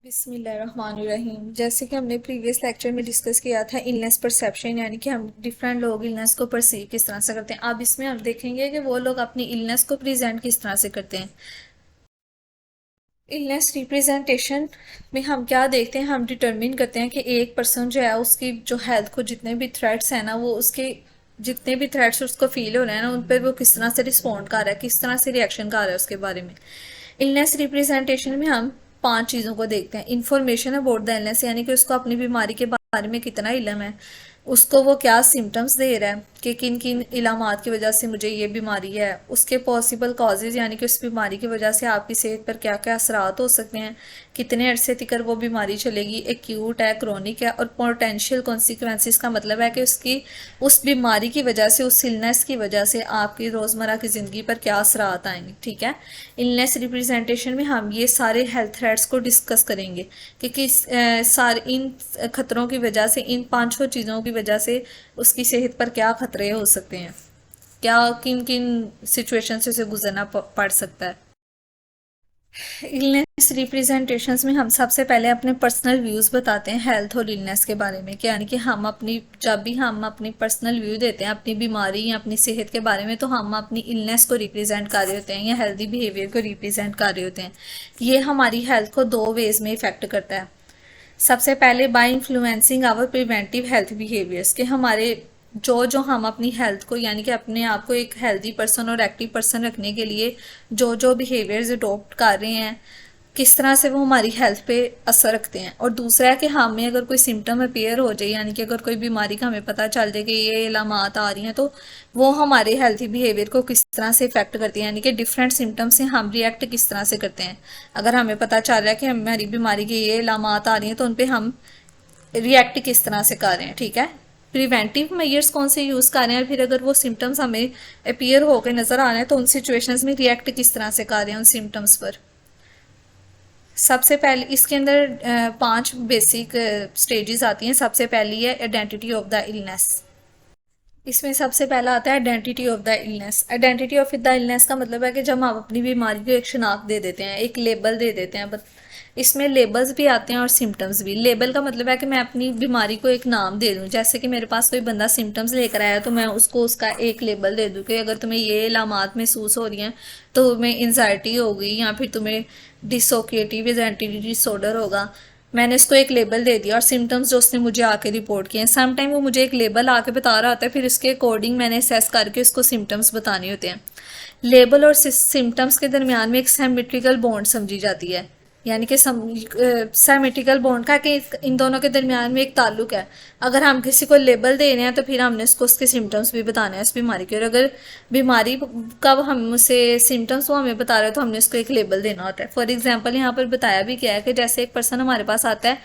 बिस्मिल्लाहिर्रहमानिर्रहीम। जैसे कि हमने प्रीवियस लेक्चर में डिस्कस किया था इलनेस परसेप्शन, यानी कि हम डिफरेंट लोग इलनेस को परसीव किस तरह से करते हैं। अब इसमें हम देखेंगे कि वो लोग अपनी इलनेस को प्रेजेंट किस तरह से करते हैं। इलनेस रिप्रेजेंटेशन में हम क्या देखते हैं, हम डिटरमिन करते हैं कि एक पर्सन जो है उसकी जो हेल्थ को जितने भी थ्रेट्स हैं ना, वो उसके जितने भी थ्रेट्स उसको फील हो रहे हैं ना, उन पर वो किस तरह से रिस्पॉन्ड कर रहा है, किस तरह से रिएक्शन कर रहा है उसके बारे में। इलनेस रिप्रेजेंटेशन में हम 5 चीज़ों को देखते हैं। इन्फॉर्मेशन अबाउट द इलनेस, यानी कि उसको अपनी बीमारी के बारे में कितना इलम है, उसको वो क्या सिम्टम्स दे रहा है कि किन किन इलामात की वजह से मुझे ये बीमारी है, उसके पॉसिबल कॉजेज़, यानी कि उस बीमारी की वजह से आपकी सेहत पर क्या क्या असरात हो सकते हैं, कितने अरसे तक वो बीमारी चलेगी, एक्यूट है, क्रोनिक है, और पोटेंशियल कॉन्सिक्वेंसेस का मतलब है कि उसकी उस बीमारी की वजह से, उस इलनेस की वजह से आपकी रोज़मर्रा की ज़िंदगी पर क्या असरात आएंगे। ठीक है, इलनेस रिप्रेजेंटेशन में हम ये सारे हेल्थ थ्रेट्स को डिस्कस करेंगे कि किस सारे इन खतरों की वजह से, इन 5 चीज़ों की वजह से उसकी सेहत पर क्या खतरे हो सकते हैं, क्या किन किन सिचुएशन से उसे गुजरना पड़ सकता है। इलनेस रिप्रेजेंटेशंस में हम सबसे पहले अपने पर्सनल व्यूज़ बताते हैं हेल्थ और इलनेस के बारे में, कि यानी कि हम अपनी, जब भी हम अपनी पर्सनल व्यू देते हैं अपनी बीमारी या अपनी सेहत के बारे में, तो हम अपनी इलनेस को रिप्रेजेंट कर रहे होते हैं या हेल्दी बिहेवियर को रिप्रेजेंट कर रहे होते हैं। ये हमारी हेल्थ को 2 वेज में इफेक्ट करता है। सबसे पहले by influencing our preventive health behaviours, के हमारे जो जो हम अपनी हेल्थ को, यानी कि अपने आप को एक हेल्दी पर्सन और एक्टिव पर्सन रखने के लिए जो जो बिहेवियर्स अडोप्ट कर रहे हैं, किस तरह से वो हमारी हेल्थ पे असर रखते हैं। और दूसरा है कि हमें अगर कोई सिम्टम अपीयर हो जाए, यानी कि अगर कोई बीमारी का हमें पता चल जाए कि ये अलामात आ रही हैं, तो वो हमारे हेल्थी बिहेवियर को किस तरह से इफेक्ट करती है, यानी कि डिफरेंट सिम्टम्स से हम रिएक्ट किस तरह से करते हैं। अगर हमें पता चल रहा है कि हमारी बीमारी की ये अलामात आ रही हैं, तो उन पर हम रिएक्ट किस तरह से कर रहे हैं। ठीक है, प्रिवेंटिव मेजर्स कौन से यूज़ कर रहे हैं, फिर अगर वो सिम्टम्स हमें अपीयर होकर नज़र आ रहे हैं, तो उन सिचुएशंस में रिएक्ट किस तरह से कर रहे हैं उन सिम्टम्स पर। सबसे पहले इसके अंदर 5 बेसिक स्टेजेस आती हैं। सबसे पहली है आइडेंटिटी ऑफ द इलनेस। इसमें सबसे पहला आता है identity of the illness. Identity of the illness का मतलब है कि जब हम अपनी बीमारी को एक शनाख्त दे देते हैं, एक लेबल दे देते हैं। इसमें लेबल्स भी आते हैं और सिम्टम्स भी। लेबल का मतलब है कि मैं अपनी बीमारी को एक नाम दे दूं। जैसे कि मेरे पास कोई बंदा सिम्टम्स लेकर आया, तो मैं उसको उसका एक लेबल दे दूं कि अगर तुम्हें ये अलामात महसूस हो रही हैं, तो तुम्हें एनजाइटी होगी या फिर तुम्हें डिसोसिएटिव एंजाइटी डिसऑर्डर होगा। मैंने इसको एक लेबल दे दिया और सिम्टम्स जो उसने मुझे आके रिपोर्ट किए हैं, सम टाइम वो मुझे एक लेबल आके बता रहा होता है, फिर उसके अकॉर्डिंग मैंने असेस करके उसको सिम्टम्स बताने होते हैं। लेबल और सिम्टम्स के दरमियान में एक सिमेट्रिकल बॉन्ड समझी जाती है, यानी कि सिमेट्रिकल बॉन्ड का कि इन दोनों के दरमियान में एक ताल्लुक है। अगर हम किसी को लेबल दे रहे हैं, तो फिर हमने उसको उसके सिम्टम्स भी बताने हैं उस बीमारी के, और अगर बीमारी कब हम उसे सिम्टम्स वो हमें बता रहे हो, तो हमने उसको एक लेबल देना होता है। फॉर एग्जाम्पल यहाँ पर बताया भी गया है कि जैसे एक पर्सन हमारे पास आता है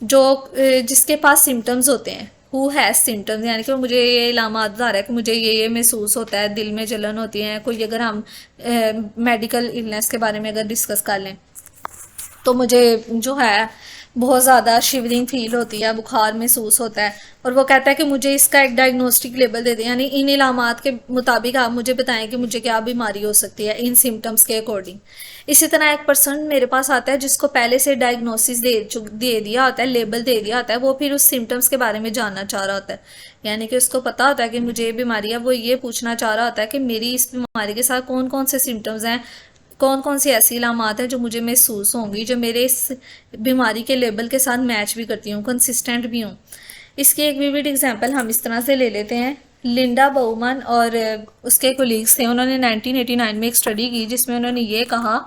जो जिसके पास सिम्टम्स होते हैं, हु हैज़ सिम्टम्स, यानी कि मुझे ये इलामात बता रहा है कि मुझे ये महसूस होता है, दिल में जलन होती है, कोई अगर हम मेडिकल इलनेस के बारे में अगर डिस्कस कर लें, तो मुझे जो है बहुत ज़्यादा शिवरिंग फील होती है, बुखार महसूस होता है, और वो कहता है कि मुझे इसका एक डायग्नोस्टिक लेबल दे दें, यानी इन इलामात के मुताबिक आप मुझे बताएं कि मुझे क्या बीमारी हो सकती है इन सिम्टम्स के अकॉर्डिंग। इसी तरह एक पर्सन मेरे पास आता है जिसको पहले से डायग्नोसिस दे दिया होता है, लेबल दे दिया होता है, वो फिर उस सिम्टम्स के बारे में जानना चाह रहा होता है, यानी कि उसको पता होता है कि मुझे ये बीमारी है। वो ये पूछना चाह रहा होता है कि मेरी इस बीमारी के साथ कौन कौन से सिम्टम्स हैं, कौन कौन सी ऐसी इलामात हैं जो मुझे महसूस होंगी, जो मेरे इस बीमारी के लेबल के साथ मैच भी करती हूँ, कंसिस्टेंट भी हूँ। इसकी एक विविड एग्जांपल हम इस तरह से ले लेते हैं। लिंडा बाउमन और उसके कोलीग्स थे, उन्होंने 1989 में एक स्टडी की जिसमें उन्होंने ये कहा,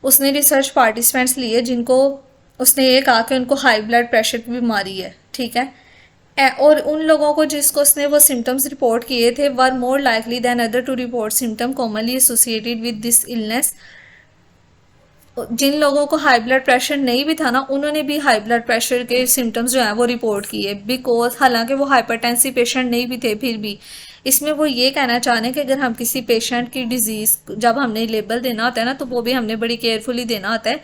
उसने रिसर्च पार्टिसिपेंट्स लिए जिनको उसने ये कहा कि उनको हाई ब्लड प्रेशर की बीमारी है। ठीक है, और उन लोगों को जिसको उसने वो सिम्टम्स रिपोर्ट किए थे, were more likely than other to report symptom commonly associated with this illness. जिन लोगों को हाई ब्लड प्रेशर नहीं भी था ना, उन्होंने भी हाई ब्लड प्रेशर के सिम्टम्स जो हैं वो रिपोर्ट किए, बिकॉज हालांकि वो हाइपरटेंसिव पेशेंट नहीं भी थे, फिर भी इसमें वो ये कहना चाह रहे हैं कि अगर हम किसी पेशेंट की डिजीज़ जब हमने लेबल देना होता है ना, तो वो भी हमने बड़ी केयरफुली देना होता है,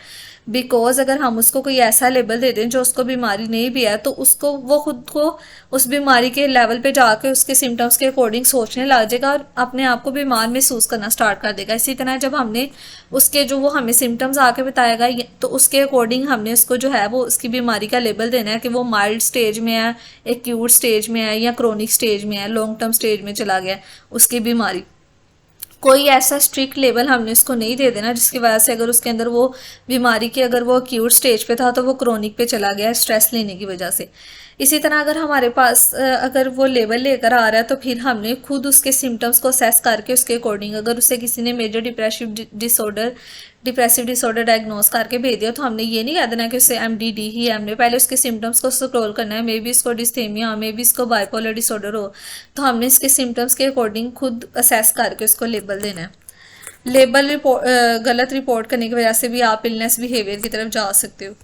बिकॉज अगर हम उसको कोई ऐसा लेबल दे दें जो उसको बीमारी नहीं भी है, तो उसको वो खुद को उस बीमारी के लेवल पे जाके उसके सिम्टम्स के अकॉर्डिंग सोचने लग जाएगा और अपने आप को बीमार महसूस करना स्टार्ट कर देगा। इसी तरह जब हमने उसके जो वो हमें सिम्टम्स आके बताएगा, तो उसके अकॉर्डिंग हमने उसको जो है वो उसकी बीमारी का लेबल देना है कि वो माइल्ड स्टेज में है, एक्यूट स्टेज में है, या क्रोनिक स्टेज में है, लॉन्ग टर्म स्टेज में चला गया उसकी बीमारी। कोई ऐसा स्ट्रिक्ट लेबल हमने उसको नहीं दे देना जिसकी वजह से अगर उसके अंदर वो बीमारी की अगर वो एक्यूट स्टेज पे था तो वो क्रोनिक पे चला गया स्ट्रेस लेने की वजह से। इसी तरह अगर हमारे पास अगर वो लेबल लेकर आ रहा है, तो फिर हमने खुद उसके सिम्टम्स को असेस करके उसके अकॉर्डिंग, अगर उसे किसी ने मेजर डिप्रेसिव डिसऑर्डर डायग्नोस करके भेज दिया, तो हमने ये नहीं कह देना कि उसे एमडीडी ही है। हमने पहले उसके सिम्टम्स को स्क्रॉल करना है, मे बी इसको डिस्थेमिया, मे बी इसको बाइपोलर डिसऑर्डर हो, तो हमने इसके सिम्टम्स के अकॉर्डिंग खुद असेस करके उसको लेबल देना है। लेबल गलत रिपोर्ट करने की वजह से भी आप इलनेस बिहेवियर की तरफ जा सकते हो।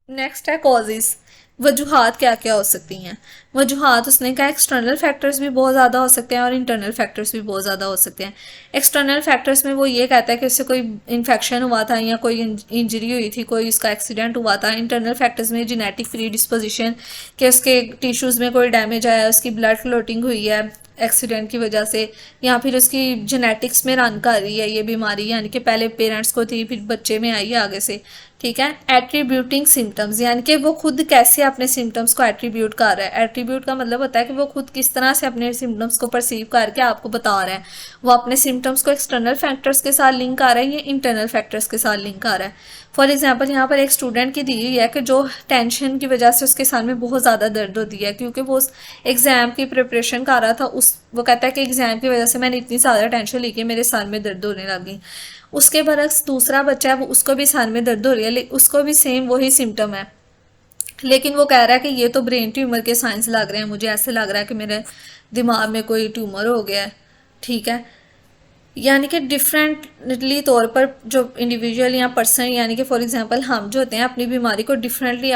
नेक्स्ट है कॉजेज। वजूहात क्या क्या हो सकती हैं। वजूहात उसने कहा एक्सटर्नल फैक्टर्स भी बहुत ज़्यादा हो सकते हैं और इंटरनल फैक्टर्स भी बहुत ज़्यादा हो सकते हैं। एक्सटर्नल फैक्टर्स में वो ये कहता है कि उससे कोई इन्फेक्शन हुआ था या कोई इंजरी हुई थी, कोई उसका एक्सीडेंट हुआ था। इंटरनल फैक्टर्स में जेनेटिक प्री डिस्पोजिशन, कि उसके टिश्यूज़ में कोई डैमेज आया, उसकी ब्लड क्लोटिंग हुई है एक्सीडेंट की वजह से, या फिर उसकी जेनेटिक्स में रन कर रही है ये बीमारी, यानी कि पहले पेरेंट्स को थी फिर बच्चे में आई है आगे से। ठीक है। एट्रीब्यूटिंग सिम्टम्स, यानी कि वो खुद कैसे अपने सिम्टम्स को एट्रीब्यूट कर रहा है। एट्रीब्यूट का मतलब होता है कि वो खुद किस तरह से अपने सिम्टम्स को परसीव करके आपको बता रहा है। वो अपने सिम्टम्स को एक्सटर्नल फैक्टर्स के साथ लिंक कर रहा है या इंटरनल फैक्टर्स के साथ लिंक कर रहा है। फॉर एग्जाम्पल यहाँ पर एक स्टूडेंट की दी हुई है कि जो टेंशन की वजह से उसके साल में बहुत ज़्यादा दर्द होती है, क्योंकि वो उस एग्ज़ाम की प्रिपरेशन कर रहा था। वो कहता है कि एग्ज़ाम की वजह से मैंने इतनी ज़्यादा टेंशन ली कि मेरे साल में दर्द होने लगी। उसके बरक्स दूसरा बच्चा है, वो उसको भी साल में दर्द हो रही है, उसको भी सेम वही सिम्टम है, लेकिन वो कह रहा है कि ये तो ब्रेन ट्यूमर के साइंस लग रहे हैं, मुझे ऐसे लग रहा है कि मेरे दिमाग में कोई ट्यूमर हो गया है। ठीक है। यानी कि डिफरेंटली तौर पर जो इंडिविजुअल या पर्सन, यानी कि फॉर एग्जांपल हम जो होते हैं अपनी बीमारी को डिफरेंटली,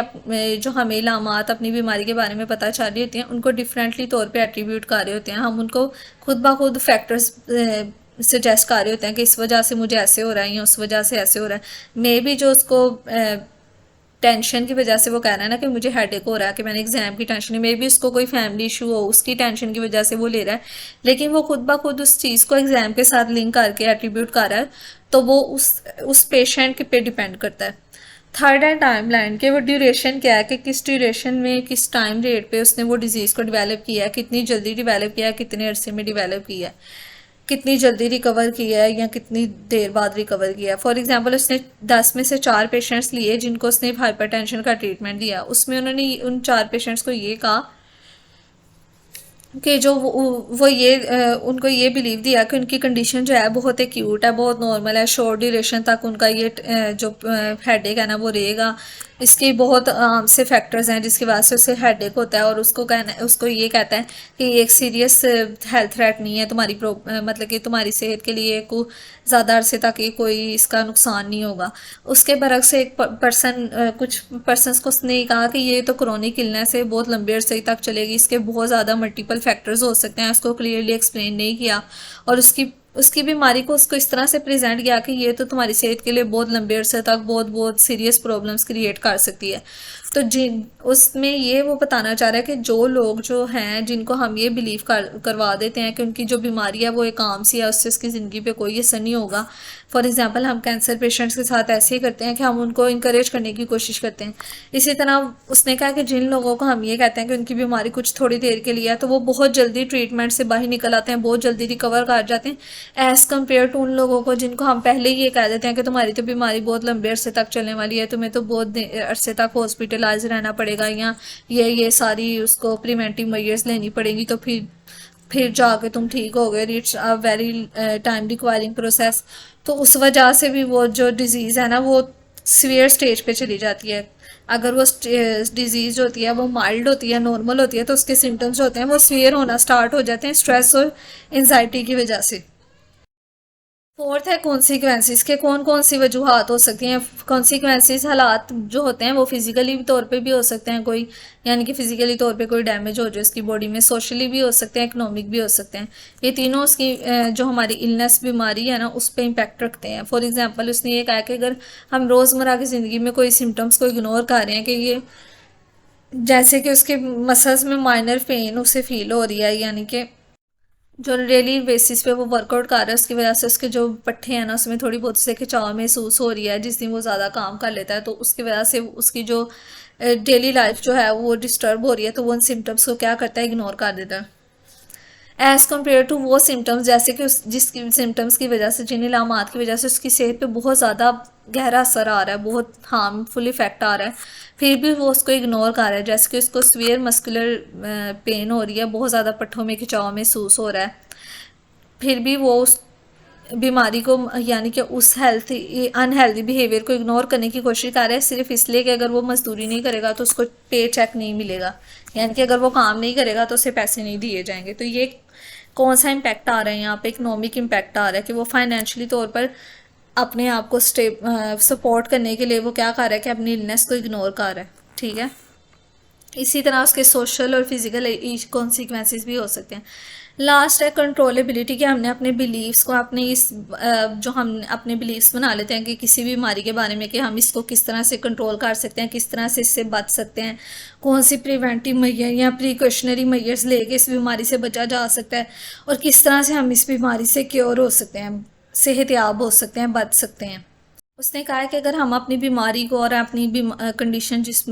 जो हमें इलामात अपनी बीमारी के बारे में पता चल रही होती हैं, उनको डिफरेंटली तौर पे एट्रीब्यूट कर रहे होते हैं। हम उनको खुद ब खुद फैक्टर्स सजेस्ट कर रहे होते हैं कि इस वजह से मुझे ऐसे हो रहा है या उस वजह से ऐसे हो रहा है। मे बी जो उसको टेंशन की वजह से वो कह रहा है ना कि मुझे हेडेक हो रहा है, कि मैंने एग्जाम की टेंशन है, मे बी उसको कोई फैमिली इशू हो, उसकी टेंशन की वजह से वो ले रहा है, लेकिन वो खुद ब खुद उस चीज़ को एग्जाम के साथ लिंक करके एट्रीब्यूट कर रहा है, तो वो उस पेशेंट के पे डिपेंड करता है। थर्ड है टाइम लाइन, के वो ड्यूरेशन क्या है, कि किस ड्यूरेशन में किस टाइम रेट पे उसने वो डिजीज़ को डिवेलप किया है, कितनी जल्दी डिवेलप किया है, कितने अरसे में डिवेलप किया है, कितनी जल्दी रिकवर किया है या कितनी देर बाद रिकवर किया है। फॉर एग्जांपल उसने 10 में से 4 पेशेंट्स लिए जिनको उसने हाइपरटेंशन का ट्रीटमेंट दिया, उसमें उन्होंने उन 4 पेशेंट्स को ये कहा कि जो वो ये उनको ये बिलीव दिया कि उनकी कंडीशन जो है बहुत एक्यूट है, बहुत नॉर्मल है, शॉर्ट ड्यूरेशन तक उनका ये जो हेडेक है ना वो रहेगा। इसके बहुत आम से फैक्टर्स हैं जिसकी वजह से उससे हेडेक होता है, और उसको ये कहता है कि ये एक सीरियस हेल्थ थ्रेट नहीं है तुम्हारी मतलब कि तुम्हारी सेहत के लिए को ज़्यादा अरसे तक ये कोई इसका नुकसान नहीं होगा। उसके बरक्स से एक कुछ पर्सनस को उसने कहा कि ये तो क्रोनिक इलनेस है, बहुत लंबे अरसे तक चलेगी, इसके बहुत ज़्यादा मल्टीपल फैक्टर्स हो सकते हैं, उसको क्लियरली एक्सप्लेन नहीं किया, और उसकी बीमारी को उसको इस तरह से प्रेजेंट किया कि ये तो तुम्हारी सेहत के लिए बहुत लंबे अरसे तक बहुत बहुत सीरियस प्रॉब्लम्स क्रिएट कर सकती है। तो जिन उसमें ये वो बताना चाह रहा है कि जो लोग जो हैं जिनको हम ये बिलीव करवा देते हैं कि उनकी जो बीमारी है वो एक आम सी है, उससे उसकी ज़िंदगी पे कोई असर नहीं होगा। फॉर एग्जांपल हम कैंसर पेशेंट्स के साथ ऐसे ही करते हैं कि हम उनको इंकरेज करने की कोशिश करते हैं। इसी तरह उसने कहा कि जिन लोगों को हम ये कहते हैं कि उनकी बीमारी कुछ थोड़ी देर के लिए है, तो वो बहुत जल्दी ट्रीटमेंट से बाहर निकल आते हैं, बहुत जल्दी रिकवर कर जाते हैं, एज़ कम्पेयर टू उन लोगों को जिनको हम पहले ही ये कह देते हैं कि तुम्हारी तो बीमारी बहुत लंबे अरसे तक चलने वाली है, तुम्हें तो बहुत अरसे तक हॉस्पिटलाइज रहना पड़ेगा, या ये सारी उसको प्रिवेंटिव मेजर्स लेनी पड़ेंगी, तो फिर जाके तुम ठीक हो गए, it's a very time requiring process. तो उस वजह से भी वो जो डिज़ीज़ है ना वो सीवियर स्टेज पे चली जाती है। अगर वो डिजीज़ होती है वो माइल्ड होती है, नॉर्मल होती है, तो उसके सिम्टम्स होते हैं वो सीवियर होना स्टार्ट हो जाते हैं स्ट्रेस और एंजाइटी की वजह से। फोर्थ है कॉन्सिक्वेंसेस के कौन कौन सी वजूहात हो सकती हैं। कॉन्सिक्वेंसेस हालात जो होते हैं वो फिजिकली तौर पे भी हो सकते हैं कोई, यानी कि फिजिकली तौर पे कोई डैमेज हो जाए उसकी बॉडी में, सोशली भी हो सकते हैं, इकोनॉमिक भी हो सकते हैं। ये तीनों उसकी जो हमारी इलनेस बीमारी है ना उस पर इम्पैक्ट रखते हैं। फॉर एग्जाम्पल उसने ये कहा कि अगर हम रोज़मर्रा की ज़िंदगी में कोई सिम्टम्स को इग्नोर कर रहे हैं कि ये जैसे कि उसके मसल्स में माइनर पेन उसे फील हो रही है, यानी कि जो डेली बेसिस पे वो वर्कआउट कर रहा है उसकी वजह से उसके जो पट्टे हैं ना उसमें थोड़ी बहुत से खिंचाव महसूस हो रही है, जिस दिन वो ज़्यादा काम कर लेता है तो उसकी वजह से उसकी जो डेली लाइफ जो है वो डिस्टर्ब हो रही है, तो वो उन सिम्टम्स को क्या करता है, इग्नोर कर देता है एज़ कम्पेयर टू वो सिम्टम्स जैसे कि उस जिसकी सिम्टम्स की वजह से, जिन इलामात की वजह से उसकी सेहत पे बहुत ज़्यादा गहरा असर आ रहा है, बहुत हार्मफुल इफेक्ट आ रहा है, फिर भी वो उसको इग्नोर कर रहा है। जैसे कि उसको सीवियर मस्कुलर पेन हो रही है, बहुत ज़्यादा पट्टों में खिंचाव महसूस हो रहा है, फिर भी वो उस बीमारी को यानी कि उस अनहेल्दी बिहेवियर को इग्नोर करने की कोशिश कर रहा है, सिर्फ इसलिए कि अगर वो मजदूरी नहीं करेगा तो उसको पे चेक नहीं मिलेगा, यानी कि अगर वो काम नहीं करेगा तो उसे पैसे नहीं दिए जाएंगे। तो ये कौन सा इम्पैक्ट आ रहा है यहाँ पे, इकोनॉमिक इम्पैक्ट आ रहा है कि वो फाइनेंशियली तौर पर अपने आप को सपोर्ट करने के लिए वो क्या कर रहा है कि अपनी इलनेस को इग्नोर कर रहा है। ठीक है, इसी तरह उसके सोशल और फिजिकल कॉन्सिक्वेंसेस भी हो सकते हैं। लास्ट है कंट्रोलेबिलिटी, कि हमने अपने बिलीव्स को अपने जो हम अपने बिलीव्स बना लेते हैं कि किसी भी बीमारी के बारे में कि हम इसको किस तरह से कंट्रोल कर सकते हैं, किस तरह से इससे बच सकते हैं, कौन सी प्रिवेंटिव मैयर या प्रिकॉशनरी मैयर्स लेके इस बीमारी से बचा जा सकता है, और किस तरह से हम इस बीमारी से क्योर हो सकते हैं, सेहतयाब हो सकते हैं, बच सकते हैं। उसने कहा है कि अगर हम अपनी बीमारी को और अपनी कंडीशन जिस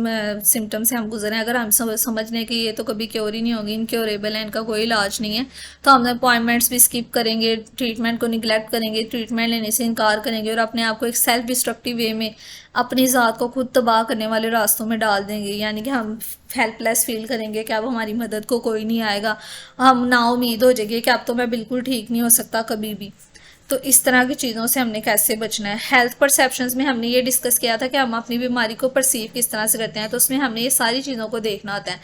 सिम्टम से हम गुजरे हैं, अगर हम समझ लें कि ये तो कभी क्योर ही नहीं होगी, इनक्योरेबल है, इनका कोई इलाज नहीं है, तो हम अपॉइंटमेंट्स भी स्किप करेंगे, ट्रीटमेंट को निगलेक्ट करेंगे, ट्रीटमेंट लेने से इनकार करेंगे और अपने आप को एक सेल्फ डिस्ट्रक्टिव वे में अपनी ज़ात को खुद तबाह करने वाले रास्तों में डाल देंगे, यानी कि हम हेल्पलेस फील करेंगे कि अब हमारी मदद को कोई नहीं आएगा, हम नाउमीद हो जाएंगे कि अब तो मैं बिल्कुल ठीक नहीं हो सकता कभी भी। तो इस तरह की चीज़ों से हमने कैसे बचना है। हेल्थ परसेप्शंस में हमने ये डिस्कस किया था कि हम अपनी बीमारी को परसीव किस तरह से करते हैं, तो उसमें हमने ये सारी चीज़ों को देखना होता है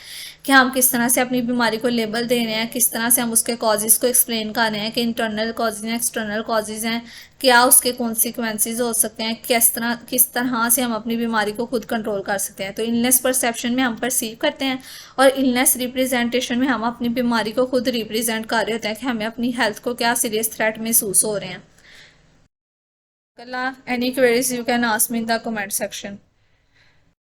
कि हम किस तरह से अपनी बीमारी को लेबल दे रहे हैं, किस तरह से हम उसके कॉजेज़ को एक्सप्लेन कर रहे हैं कि इंटरनल कॉजेज़ हैं, एक्सटर्नल कॉजेज़ हैं, क्या उसके कॉन्सिक्वेंसेज हो सकते हैं, किस तरह से हम अपनी बीमारी को खुद कंट्रोल कर सकते हैं। तो इलनेस परसेप्शन में हम परसीव करते हैं और इलनेस रिप्रेजेंटेशन में हम अपनी बीमारी को खुद रिप्रेजेंट कर रहे होते हैं कि हमें अपनी हेल्थ को क्या सीरियस थ्रेट महसूस हो रहे हैं। Kala, any queries you can ask me in the comment section.